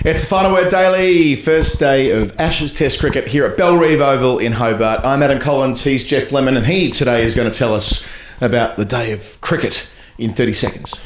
It's the Final Word Daily, first day of Ashes Test cricket here at Bellerive Oval in Hobart. I'm Adam Collins, he's Geoff Lemon, and he today is going to tell us about the day of cricket in 30 seconds.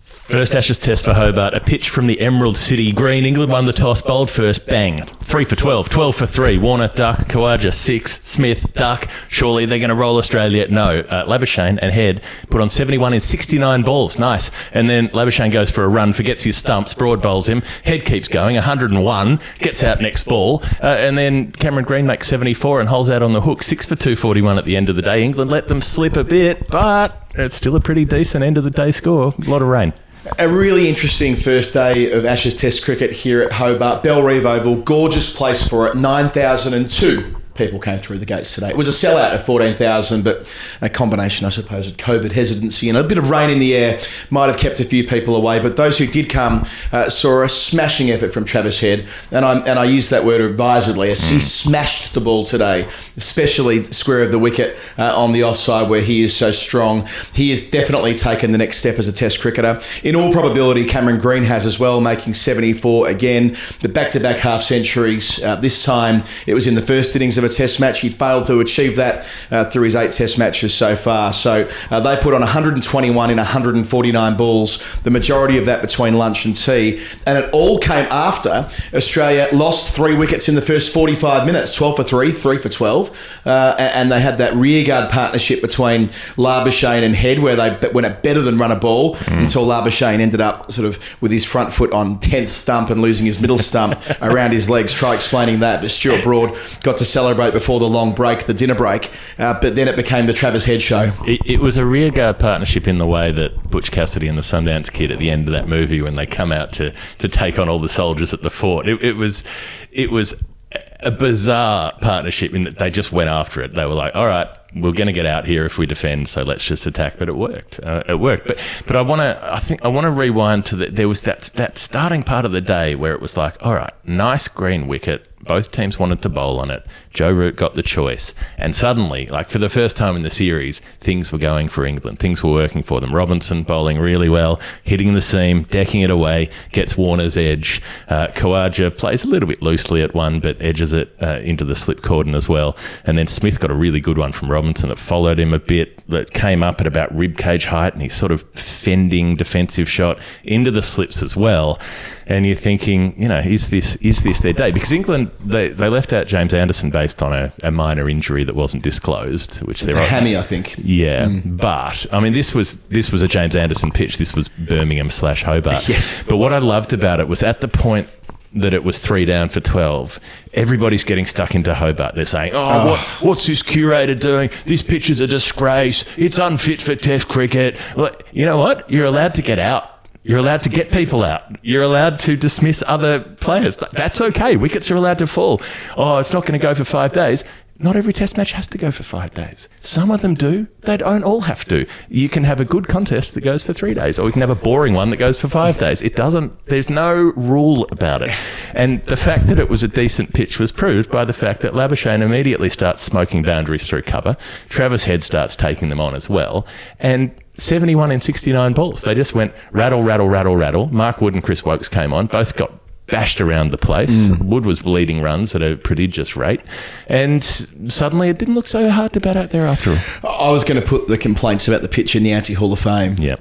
First Ashes Test for Hobart, a pitch from the Emerald City Green. England won the toss, bowled first, bang. 3 for 12, 12 for 3. Warner, duck. Khawaja, 6. Smith, duck. Surely they're going to roll Australia. No. Labuschagne and Head put on 71 in 69 balls. Nice. And then Labuschagne goes for a run, forgets his stumps, Broad bowls him. Head keeps going, 101, gets out next ball. And then Cameron Green makes 74 and holds out on the hook. 6 for 241 at the end of the day. England let them slip a bit, but it's still a pretty decent end of the day score. A lot of rain. A really interesting first day of Ashes Test cricket here at Hobart. Bellerive Oval, gorgeous place for it. 9,002 people came through the gates today. It was a sellout of 14,000, but a combination, I suppose, of COVID hesitancy and a bit of rain in the air might have kept a few people away. But those who did come saw a smashing effort from Travis Head, and I use that word advisedly, as he smashed the ball today, especially square of the wicket on the offside where he is so strong. He has definitely taken the next step as a Test cricketer. In all probability, Cameron Green has as well, making 74 again. The back-to-back half centuries. This time, it was in the first innings of a Test match. He'd failed to achieve that through his 8 Test matches so far. So they put on 121 in 149 balls, the majority of that between lunch and tea. And it all came after Australia lost 3 wickets in the first 45 minutes, 12 for 3, 3 for 12. And they had that rearguard partnership between Labuschagne and Head where they went at better than run a ball until Labuschagne ended up sort of with his front foot on 10th stump and losing his middle stump around his legs. Try explaining that. But Stuart Broad got to celebrate before the long break, the dinner break, but then it became the Travis Head show. It was a rearguard partnership in the way that Butch Cassidy and the Sundance Kid at the end of that movie when they come out to take on all the soldiers at the fort. It was a bizarre partnership in that they just went after it. They were like, all right, we're going to get out here if we defend, so let's just attack. But it worked. But I want to rewind to there was that starting part of the day where it was like, all right, nice green wicket. Both teams wanted to bowl on it. Joe Root got the choice. And suddenly, like for the first time in the series, things were going for England. Things were working for them. Robinson bowling really well, hitting the seam, decking it away, gets Warner's edge. Khawaja plays a little bit loosely at one, but edges it into the slip cordon as well. And then Smith got a really good one from Robinson that followed him a bit, that came up at about ribcage height, and he's sort of fending defensive shot into the slips as well. And you're thinking, is this their day? Because England, they left out James Anderson based on a minor injury that wasn't disclosed, which they're a hammy, I think. Yeah, but I mean, this was a James Anderson pitch. This was Birmingham/Hobart. Yes. But what I loved about it was at the point that it was 3 down for 12, everybody's getting stuck into Hobart. They're saying, what's this curator doing? This pitch is a disgrace. It's unfit for Test cricket. Well, you know what? You're allowed to get out. You're allowed to get people out. You're allowed to dismiss other players. That's okay. Wickets are allowed to fall. Oh, it's not going to go for 5 days. Not every Test match has to go for 5 days. Some of them do. They don't all have to. You can have a good contest that goes for 3 days, or you can have a boring one that goes for 5 days. There's no rule about it. And the fact that it was a decent pitch was proved by the fact that Labuschagne immediately starts smoking boundaries through cover. Travis Head starts taking them on as well. And 71 in 69 balls. They just went rattle, rattle, rattle, rattle. Mark Wood and Chris Wokes came on. Both got bashed around the place. Wood was leading runs at a prodigious rate. And suddenly it didn't look so hard to bat out there after all. I was going to put the complaints about the pitch in the anti-Hall of Fame. Yeah.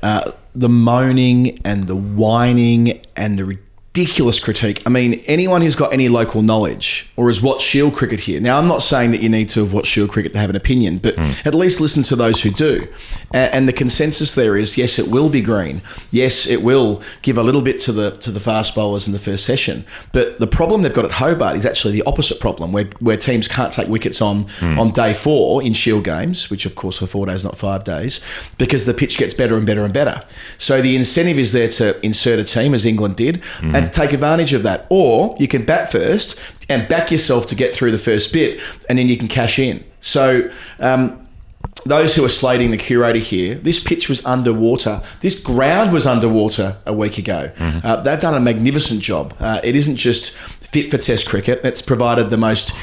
The moaning and the whining and the ridiculous critique. I mean, anyone who's got any local knowledge or has watched Shield cricket here. Now, I'm not saying that you need to have watched Shield cricket to have an opinion, but at least listen to those who do. And the consensus there is, yes, it will be green. Yes, it will give a little bit to the fast bowlers in the first session. But the problem they've got at Hobart is actually the opposite problem, where teams can't take wickets on day 4 in Shield games, which of course are 4 days, not 5 days, because the pitch gets better and better and better. So the incentive is there to insert a team, as England did, and to take advantage of that. Or you can bat first and back yourself to get through the first bit, and then you can cash in. So those who are slating the curator here, this pitch was underwater. This ground was underwater a week ago. They've done a magnificent job. It isn't just fit for Test cricket. It's provided the most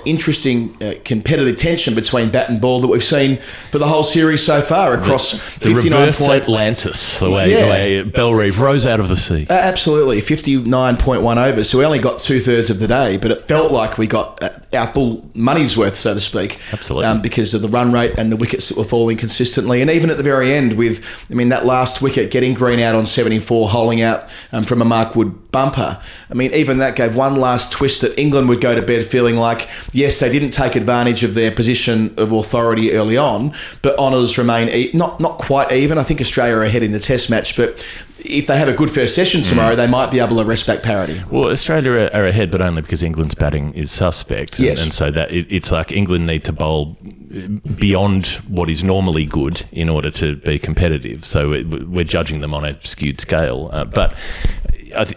interesting competitive tension between bat and ball that we've seen for the whole series so far across the 59 reverse Atlantis, the way Bellerive rose out of the sea. Absolutely, 59.1 overs. So we only got 2/3 of the day, but it felt like we got our full money's worth, so to speak. Absolutely. Because of the run rate and the wickets that were falling consistently. And even at the very end with, that last wicket, getting Green out on 74, holing out from a Mark Wood bumper. Even that gave one last twist that England would go to bed feeling like, yes, they didn't take advantage of their position of authority early on, but honours remain not quite even. I think Australia are ahead in the Test match, but if they have a good first session tomorrow, they might be able to wrest back parity. Well, Australia are ahead, but only because England's batting is suspect. Yes. And so that it's like England need to bowl beyond what is normally good in order to be competitive. So we're judging them on a skewed scale. But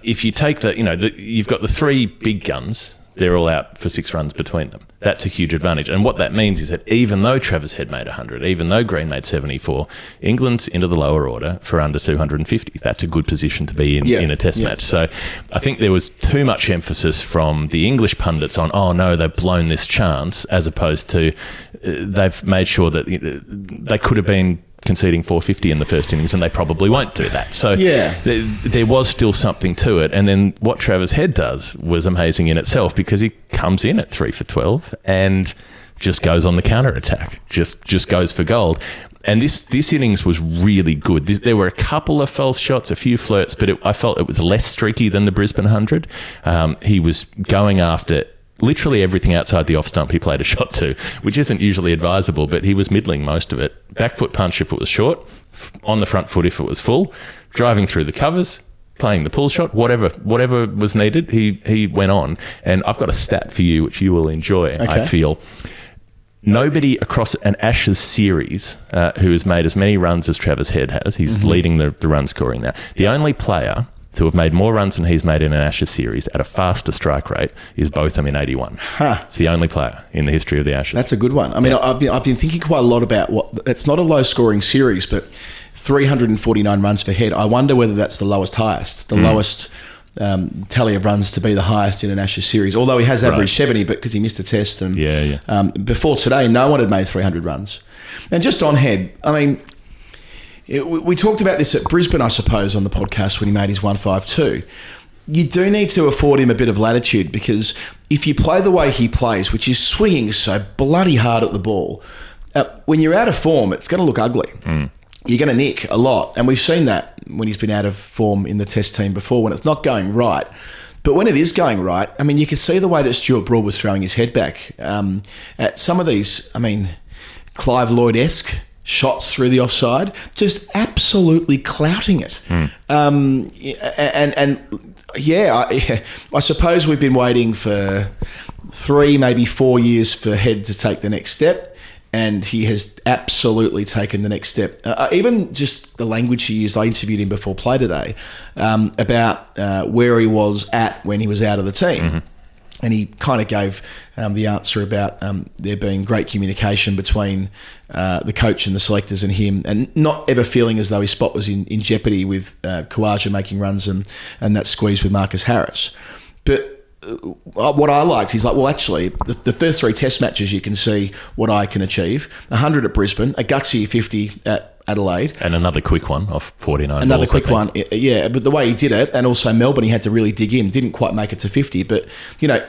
if you take you've got the three big guns, they're all out for 6 runs between them. That's a huge advantage. And what that means is that even though Travis Head made 100, even though Green made 74, England's into the lower order for under 250. That's a good position to be in a Test match. So I think there was too much emphasis from the English pundits on, oh no, they've blown this chance, as opposed to they've made sure that they could have been conceding 450 in the first innings, and they probably won't do that. So there was still something to it. And then what Travis Head does was amazing in itself, because he comes in at 3 for 12 and just goes on the counter-attack, just goes for gold. And this innings was really good. There were a couple of false shots, a few flirts, but I felt it was less streaky than the Brisbane 100. He was going after literally everything outside the off stump he played a shot to, which isn't usually advisable, but he was middling most of it. Back foot punch if it was short, on the front foot if it was full, driving through the covers, playing the pull shot, whatever was needed, he went on. And I've got a stat for you, which you will enjoy, I feel. Nobody across an Ashes series who has made as many runs as Travis Head has, he's leading the run scoring now. The only player to have made more runs than he's made in an Ashes series at a faster strike rate is Botham in 81. It's the only player in the history of the Ashes. That's a good one. I've been thinking quite a lot about it's not a low scoring series, but 349 runs for Head. I wonder whether that's the lowest tally of runs to be the highest in an Ashes series. Although he has averaged 70, but because he missed a test. And before today, no one had made 300 runs. And just on Head, we talked about this at Brisbane, I suppose, on the podcast when he made his 152. You do need to afford him a bit of latitude, because if you play the way he plays, which is swinging so bloody hard at the ball, when you're out of form, it's going to look ugly. You're going to nick a lot. And we've seen that when he's been out of form in the Test team before, when it's not going right. But when it is going right, you can see the way that Stuart Broad was throwing his head back at some of these, Clive Lloyd-esque shots through the offside, just absolutely clouting it. I suppose we've been waiting for 3, maybe 4 years for Head to take the next step, and he has absolutely taken the next step. Even just the language he used, I interviewed him before play today about where he was at when he was out of the team. And he kind of gave the answer about there being great communication between the coach and the selectors and him, and not ever feeling as though his spot was in jeopardy with Khawaja making runs and that squeeze with Marcus Harris. But what I liked, he's like, well, actually, the first 3 Test matches, you can see what I can achieve. 100 at Brisbane, a gutsy 50 at Adelaide. And another quick one off 49 Another balls, quick one, yeah. But the way he did it, and also Melbourne, he had to really dig in. Didn't quite make it to 50. But,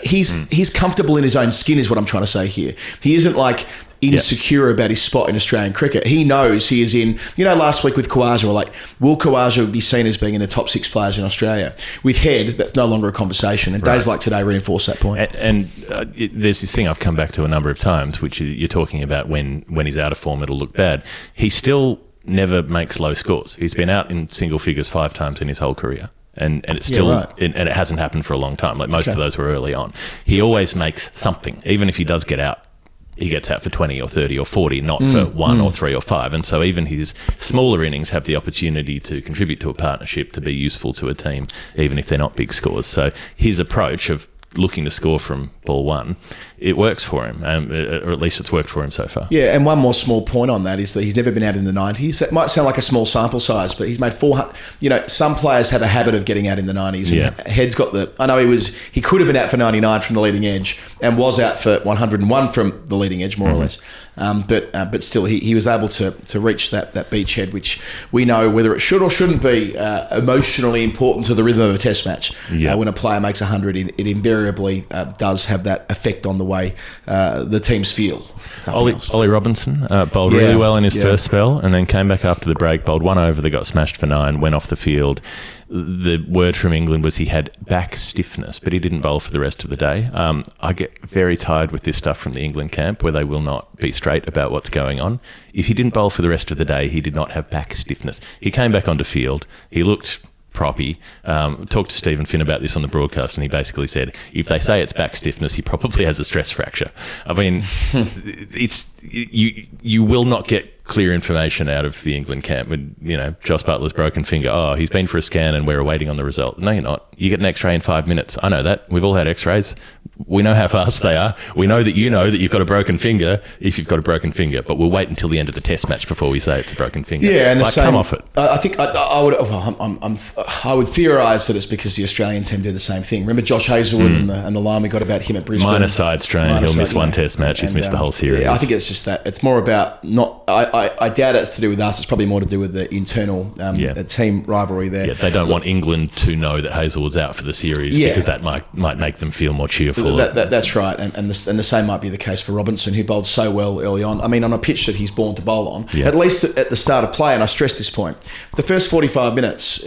he's comfortable in his own skin is what I'm trying to say here. He isn't like insecure about his spot in Australian cricket. He knows he is in, last week with Khawaja, we're like, will Khawaja be seen as being in the top 6 players in Australia? With Head, that's no longer a conversation. And days like today reinforce that point. And there's this thing I've come back to a number of times, which you're talking about when he's out of form, it'll look bad. He still never makes low scores. He's been out in single figures 5 times in his whole career. And it's still, and it hasn't happened for a long time. Like most of those were early on. He always makes something, even if he does get out. He gets out for 20 or 30 or 40, not for 1 or 3 or 5. And so even his smaller innings have the opportunity to contribute to a partnership, to be useful to a team, even if they're not big scores. So his approach of looking to score from ball one, it works for him, or at least it's worked for him so far. Yeah, and one more small point on that is that he's never been out in the 90s. That might sound like a small sample size, but he's made 400. You know, some players have a habit of getting out in the 90s. Yeah. And Head's got I know he could have been out for 99 from the leading edge and was out for 101 from the leading edge, more or less. But still, he was able to reach that beachhead, which we know whether it should or shouldn't be emotionally important to the rhythm of a test match. Yeah. When a player makes 100, it invariably does have that effect on the way the teams feel. Ollie Robinson bowled really well in his first spell, and then came back after the break, bowled one over that got smashed for 9, went off the field. The word from England was he had back stiffness, but he didn't bowl for the rest of the day. I get very tired with this stuff from the England camp, where they will not be straight about what's going on. If he didn't bowl for the rest of the day, he did not have back stiffness. He came back onto field. He looked proppy. Talked to Stephen Finn about this on the broadcast, and he basically said, if they say it's back stiffness, he probably has a stress fracture. I mean, you will not get clear information out of the England camp. You know, Joss Butler's broken finger. Oh, he's been for a scan and we're awaiting on the result. No, you're not. You get an X-ray in 5 minutes. I know that. We've all had X-rays. We know how fast they are. We know that you know that you've got a broken finger if you've got a broken finger, but we'll wait until the end of the test match before we say it's a broken finger. Yeah, and come off it. I think I would theorise that it's because the Australian team did the same thing. Remember Josh Hazlewood and the line we got about him at Brisbane? Minor side strain. He'll miss one test match. He's missed the whole series. Yeah, I think it's just that. It's more about not... I doubt it's to do with us. It's probably more to do with the internal team rivalry there. Yeah, they don't want England to know that Hazlewood's out for the series because that might make them feel more cheerful. That's right, and the same might be the case for Robinson, who bowled so well early on. I mean, on a pitch that he's born to bowl on, at least at the start of play, and I stress this point, the first 45 minutes,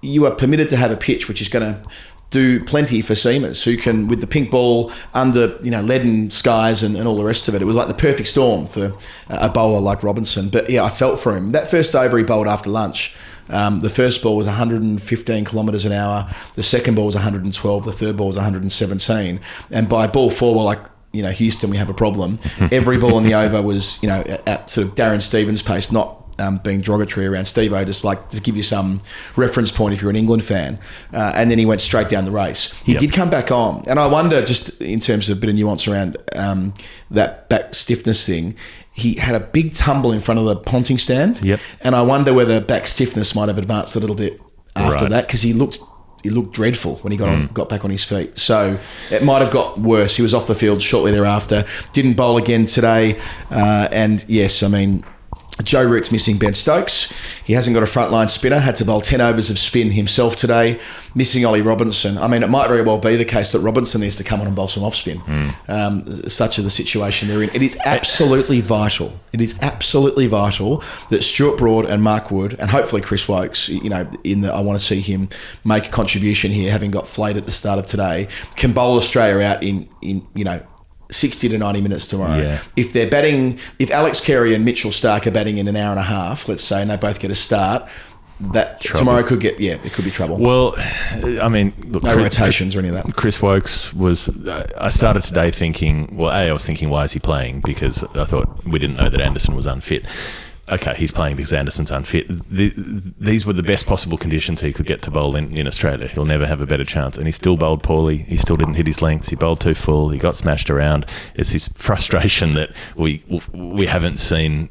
you are permitted to have a pitch which is going to do plenty for seamers who can, with the pink ball under leaden skies and all the rest of it. It was like the perfect storm for a bowler like Robinson. But I felt for him. That first over he bowled after lunch. The first ball was 115 kilometres an hour. The second ball was 112. The third ball was 117. And by ball 4, we're like, Houston, we have a problem. Every ball in the over was, at sort of Darren Stevens' pace, not being derogatory around Steve-O, just like to give you some reference point if you're an England fan. And then he went straight down the race. He did come back on. And I wonder, just in terms of a bit of nuance around that back stiffness thing, he had a big tumble in front of the ponting stand. Yep. And I wonder whether back stiffness might have advanced a little bit after that, because he looked dreadful when he got back on his feet. So it might have got worse. He was off the field shortly thereafter. Didn't bowl again today. And yes, I mean, Joe Root's missing Ben Stokes. He hasn't got a frontline spinner. Had to bowl 10 overs of spin himself today. Missing Ollie Robinson. I mean, it might very well be the case that Robinson needs to come on and bowl some off spin. Such is the situation they're in. It is absolutely vital. It is absolutely vital that Stuart Broad and Mark Wood, and hopefully Chris Wokes, I want to see him make a contribution here, having got flayed at the start of today, can bowl Australia out in 60 to 90 minutes tomorrow. Yeah. If they're batting, if Alex Carey and Mitchell Stark are batting in an hour and a half, let's say, and they both get a start, that trouble. Tomorrow could get, it could be trouble. Well, I mean, look, no rotations or any of that. Chris Wokes was, I started today thinking, I was thinking, why is he playing? Because I thought we didn't know that Anderson was unfit. Okay, he's playing because Anderson's unfit. These were the best possible conditions he could get to bowl in Australia. He'll never have a better chance. And he still bowled poorly. He still didn't hit his lengths. He bowled too full. He got smashed around. It's this frustration that we haven't seen.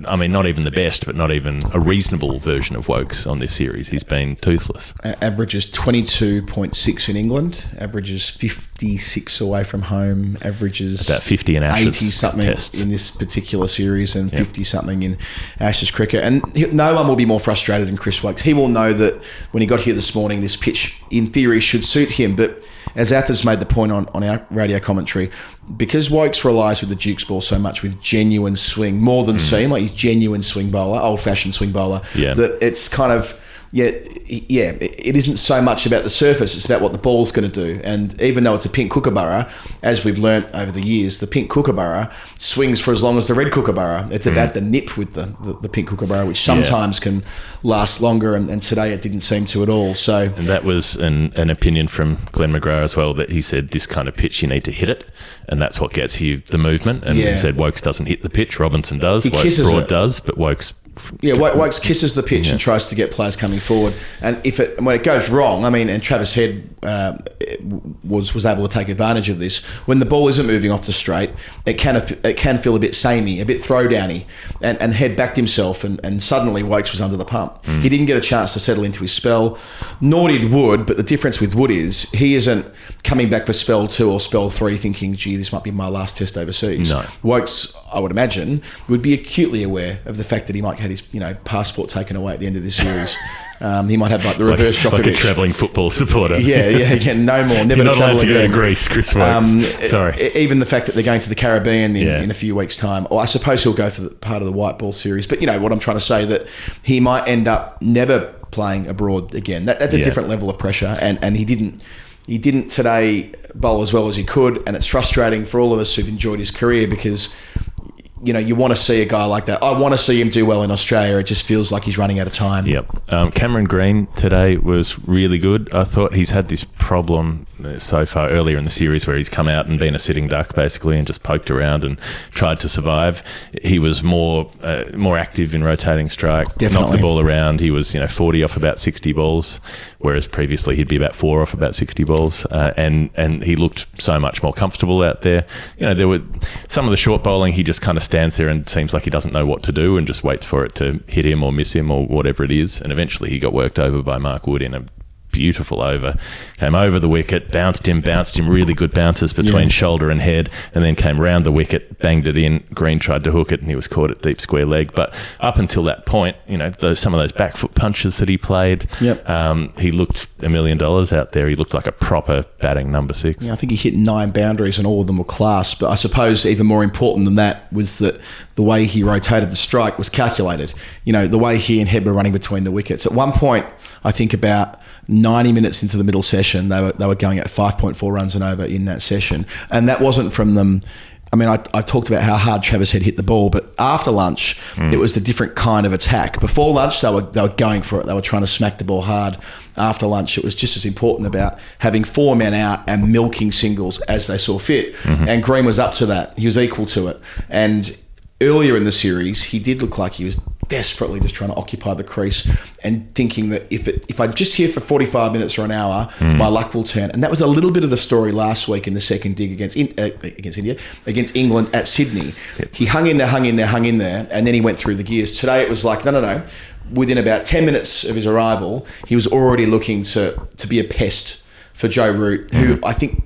I mean, not even the best, but not even a reasonable version of Wokes on this series. He's been toothless. Averages 22.6 in England. Averages 56 away from home. Averages about 50 in Ashes 80-something tests in this particular series, and 50-something in Ashes cricket. And no one will be more frustrated than Chris Wokes. He will know that when he got here this morning, this pitch, in theory, should suit him. But as Athers made the point on our radio commentary, because Wokes relies with the Duke's ball so much with genuine swing, more than seam, like he's genuine swing bowler, old-fashioned swing bowler, that it's kind of, it isn't so much about the surface, it's about what the ball's going to do. And even though it's a pink kookaburra, as we've learnt over the years, the pink kookaburra swings for as long as the red kookaburra. It's about the nip with the pink kookaburra, which sometimes can last longer, and today it didn't seem to at all. So, and that was an opinion from Glenn McGrath as well, that he said this kind of pitch you need to hit it, and that's what gets you the movement. And he said Wokes doesn't hit the pitch, Robinson does, Wokes Broad does, but Wokes... Wokes kisses the pitch and tries to get players coming forward. And when it goes wrong, I mean, and Travis Head was able to take advantage of this. When the ball isn't moving off the straight, it can feel a bit samey, a bit throwdowny, and Head backed himself, and suddenly Wokes was under the pump. He didn't get a chance to settle into his spell, nor did Wood. But the difference with Wood is he isn't coming back for spell 2 or spell 3 thinking, gee, this might be my last test overseas. No. Wokes, I would imagine, would be acutely aware of the fact that he might have his passport taken away at the end of this series. He might have the reverse Djokovic. Like a travelling football supporter. Yeah, no more. Never You're not allowed to go again. to Greece, Chris Wokes. Sorry. Even the fact that they're going to the Caribbean in a few weeks' time, or I suppose he'll go for part of the white ball series. But what I'm trying to say, that he might end up never playing abroad again. That's a different level of pressure, and he didn't today bowl as well as he could, and it's frustrating for all of us who've enjoyed his career, because you want to see a guy like that. I want to see him do well in Australia. It just feels like he's running out of time. Yep. Cameron Green today was really good. I thought he's had this problem so far earlier in the series where he's come out and been a sitting duck basically and just poked around and tried to survive. He was more active in rotating strike. Definitely. Knocked the ball around. He was 40 off about 60 balls, whereas previously he'd be about 4 off about 60 balls. And he looked so much more comfortable out there. There were some of the short bowling, he just kind of stands there and seems like he doesn't know what to do and just waits for it to hit him or miss him or whatever it is. And eventually he got worked over by Mark Wood in a beautiful over. Came over the wicket, bounced him, really good bounces between shoulder and head, and then came round the wicket, banged it in. Green tried to hook it and he was caught at deep square leg. But up until that point, some of those back foot punches that he played, he looked $1 million out there. He looked like a proper batting number 6. Yeah, I think he hit 9 boundaries and all of them were class. But I suppose even more important than that was that the way he rotated the strike was calculated. The way he and Head were running between the wickets. At one point, I think about 90 minutes into the middle session, they were going at 5.4 runs and over in that session. And that wasn't from them. I mean, I talked about how hard Travis Head hit the ball, but after lunch, it was a different kind of attack. Before lunch, they were going for it. They were trying to smack the ball hard. After lunch, it was just as important about having 4 men out and milking singles as they saw fit. And Green was up to that. He was equal to it. And earlier in the series, he did look like he was desperately just trying to occupy the crease and thinking that if I'm just here for 45 minutes or an hour, my luck will turn. And that was a little bit of the story last week in the second dig against England at Sydney. Yep. He hung in there, and then he went through the gears. Today it was like, no. Within about 10 minutes of his arrival, he was already looking to be a pest for Joe Root, who I think,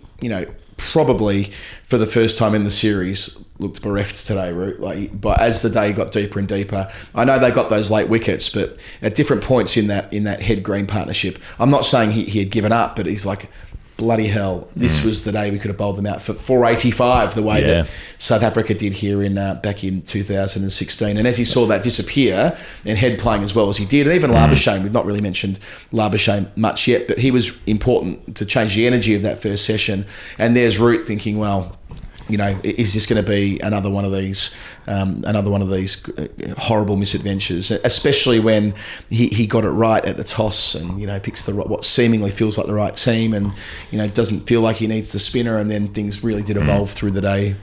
probably for the first time in the series looked bereft today, Root. But as the day got deeper and deeper, I know they got those late wickets, but at different points in that Head Green partnership, I'm not saying he had given up, but he's like, bloody hell, this was the day we could have bowled them out for 485, the way that South Africa did here back in 2016. And as he saw that disappear, and Head playing as well as he did, and even Labuschagne, we've not really mentioned Labuschagne much yet, but he was important to change the energy of that first session. And there's Root thinking, well, is this going to be another one of these horrible misadventures? Especially when he got it right at the toss, and picks what seemingly feels like the right team, and doesn't feel like he needs the spinner, and then things really did evolve through the day.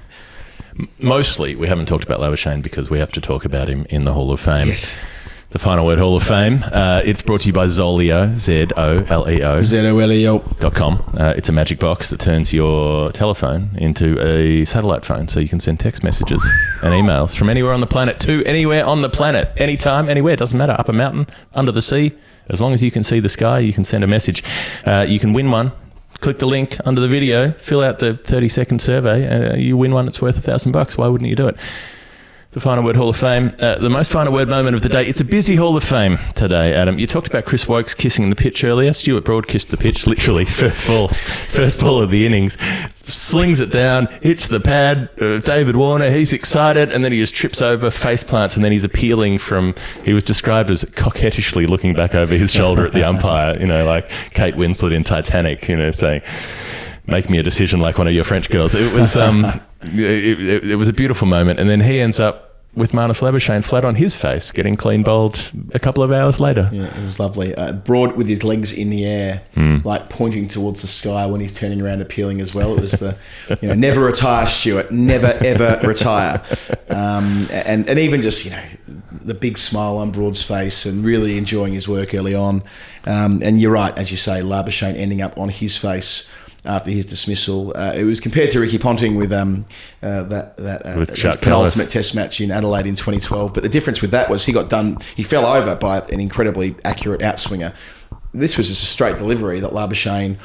Mostly, we haven't talked about Labuschagne because we have to talk about him in the Hall of Fame. Yes. The Final Word Hall of Fame. It's brought to you by ZOLEO, ZOLEO. ZOLEO.com. It's a magic box that turns your telephone into a satellite phone, so you can send text messages and emails from anywhere on the planet to anywhere on the planet, anytime, anywhere. It doesn't matter. Up a mountain, under the sea. As long as you can see the sky, you can send a message. You can win one. Click the link under the video, fill out the 30-second survey, and you win one that's worth $1,000. Why wouldn't you do it? The Final Word Hall of Fame, the most final word moment of the day. It's a busy Hall of Fame today, Adam. You talked about Chris Wokes kissing the pitch earlier. Stuart Broad kissed the pitch, literally, first ball of the innings. Slings it down, hits the pad. David Warner, he's excited, and then he just trips over, face plants, and then he's appealing he was described as coquettishly looking back over his shoulder at the umpire, like Kate Winslet in Titanic, saying, make me a decision like one of your French girls. It was it was a beautiful moment, and then he ends up with Marnus Labuschagne flat on his face, getting clean bowled a couple of hours later. Yeah, it was lovely. Broad with his legs in the air, like pointing towards the sky when he's turning around appealing as well. It was the, never retire, Stuart, never ever retire. And even just, the big smile on Broad's face and really enjoying his work early on. And you're right, as you say, Labuschagne ending up on his face after his dismissal. It was compared to Ricky Ponting with Chuck penultimate Ellis. Test match in Adelaide in 2012. But the difference with that was he fell over by an incredibly accurate outswinger. This was just a straight delivery that Labuschagne,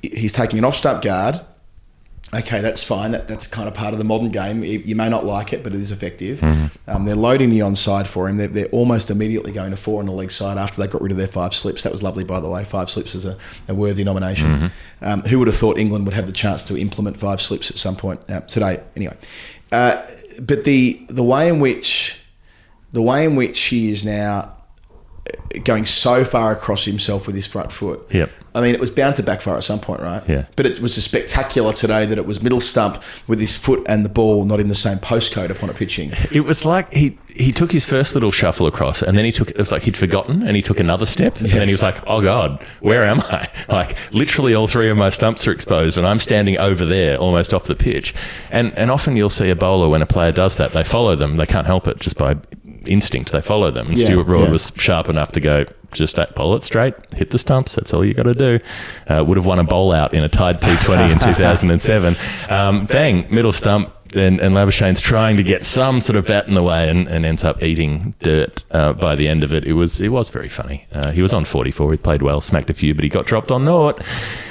he's taking an off-stump guard. Okay, that's fine. That's kind of part of the modern game. You may not like it, but it is effective. Mm-hmm. They're loading the onside for him. They're almost immediately going to 4 on the leg side after they got rid of their 5 slips. That was lovely, by the way. 5 slips is a worthy nomination. Mm-hmm. Who would have thought England would have the chance to implement 5 slips at some point today? Anyway, but the way in which he is now going so far across himself with his front foot. Yep. I mean, it was bound to backfire at some point, right? Yeah. But it was a spectacular today that it was middle stump with his foot and the ball not in the same postcode upon a pitching. It was like he took his first little shuffle across, and then it was like he'd forgotten, and he took another step, and then he was like, oh God, where am I? Like, literally all 3 of my stumps are exposed, and I'm standing over there, almost off the pitch. And often you'll see a bowler, when a player does that, they follow them. They can't help it, just by instinct, they follow them. And Stuart Broad was sharp enough to go, just bowl it straight, hit the stumps, that's all you got to do. Would have won a bowl out in a tied T20 in 2007. Bang, middle stump, and Labuschagne's trying to get some sort of bat in the way and ends up eating dirt by the end of it. It was very funny. He was on 44, he played well, smacked a few, but he got dropped on naught.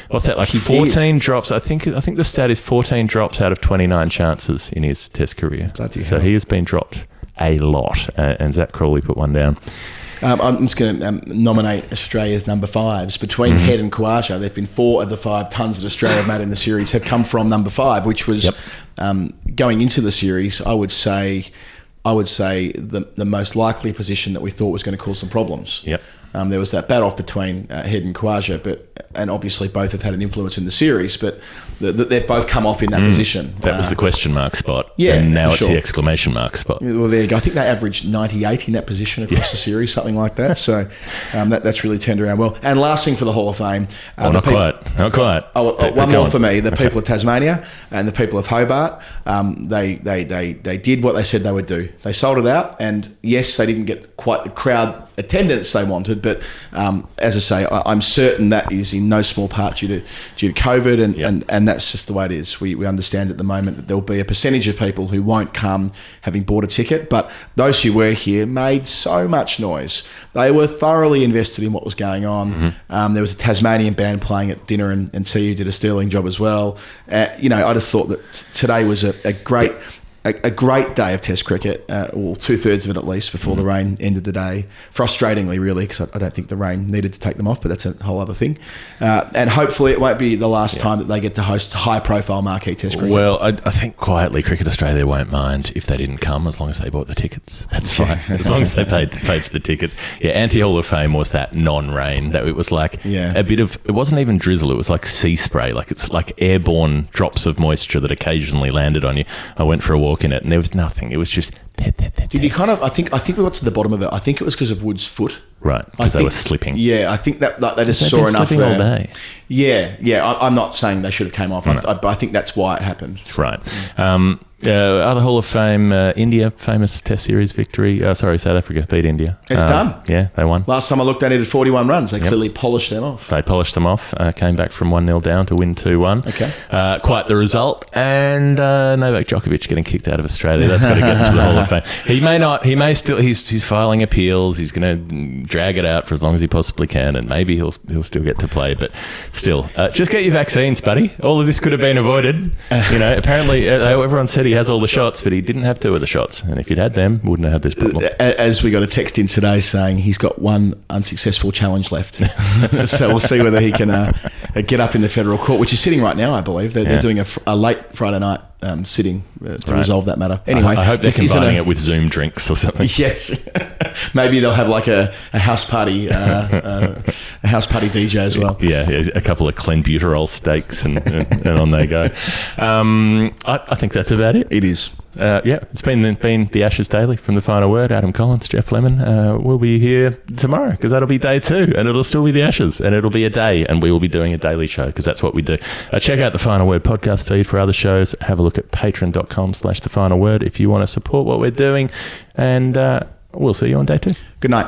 What's that, like 14 drops? I think the stat is 14 drops out of 29 chances in his Test career. Bloody so hell. he has been dropped a lot, and Zach Crawley put one down. I'm just going to nominate Australia's number 5s. Between Head and Khawaja, there have been 4 of the 5 tons that Australia have made in the series have come from number 5, which was going into the series. I would say the most likely position that we thought was going to cause some problems. Yep. There was that bat off between Head and Khawaja, and obviously both have had an influence in the series, but they've both come off in that position. That was the question mark spot. Yeah, and now for it's sure. the exclamation mark spot. Well, there you go. I think they averaged 98 in that position across the series, something like that. So that's really turned around well. And last thing for the Hall of Fame. Not quite. One more for me. The people of Tasmania and the people of Hobart, they did what they said they would do. They sold it out, and yes, they didn't get quite the crowd attendance they wanted, but as I say, I'm certain that is in no small part due to COVID, and that's just the way it is. We understand at the moment that there'll be a percentage of people who won't come having bought a ticket, but those who were here made so much noise. They were thoroughly invested in what was going on. There was a Tasmanian band playing at dinner, and TU did a sterling job as well. I just thought that today was a great day of Test cricket, or 2/3 of it at least, before the rain ended the day. Frustratingly, really, because I don't think the rain needed to take them off, but that's a whole other thing. And hopefully it won't be the last time that they get to host high-profile marquee Test cricket. Well, I think quietly Cricket Australia won't mind if they didn't come, as long as they bought the tickets. That's fine. As long as they paid for the tickets. Yeah, Anti-Hall of Fame was that non-rain. That it was like a bit of, it wasn't even drizzle, it was like sea spray. Like it's like airborne drops of moisture that occasionally landed on you. I went for a walk in it, and there was nothing. It was just Did you kind of? I think we got to the bottom of it. I think it was because of Wood's foot. Right, because they were slipping. Yeah, I think that they just saw enough slipping there. All day. Yeah. I'm not saying they should have came off. I think that's why it happened. Right. Other Hall of Fame, India, famous Test series victory. South Africa beat India. It's done. Yeah, they won. Last time I looked, they needed 41 runs. They clearly polished them off. They polished them off. Came back from 1-0 down to win 2-1. Okay. Quite the result. And Novak Djokovic getting kicked out of Australia. That's got to get into the Hall of Fame. He may not. He may still. He's filing appeals. He's going to drag it out for as long as he possibly can, and maybe he'll still get to play. But still, just get your vaccines, buddy. All of this could have been avoided. Apparently, everyone said he has all the shots, but he didn't have 2 of the shots. And if he'd had them, wouldn't have had this problem. As we got a text in today saying he's got 1 unsuccessful challenge left. So we'll see whether he can get up in the federal court, which is sitting right now, I believe. They're doing a late Friday night sitting to resolve that matter. Anyway, I hope they're combining it with Zoom drinks or something. Yes. Maybe they'll have like a house party, a house party DJ as well. Yeah, a couple of clenbuterol steaks and on they go. I think that's about it. It is. It's been the Ashes Daily from The Final Word. Adam Collins, Geoff Lemon. We'll be here tomorrow because that'll be day 2 and it'll still be the Ashes and it'll be a day and we will be doing a daily show because that's what we do. Check out The Final Word podcast feed for other shows. Have a look at patreon.com/The Final Word if you want to support what we're doing, and we'll see you on day 2. Good night.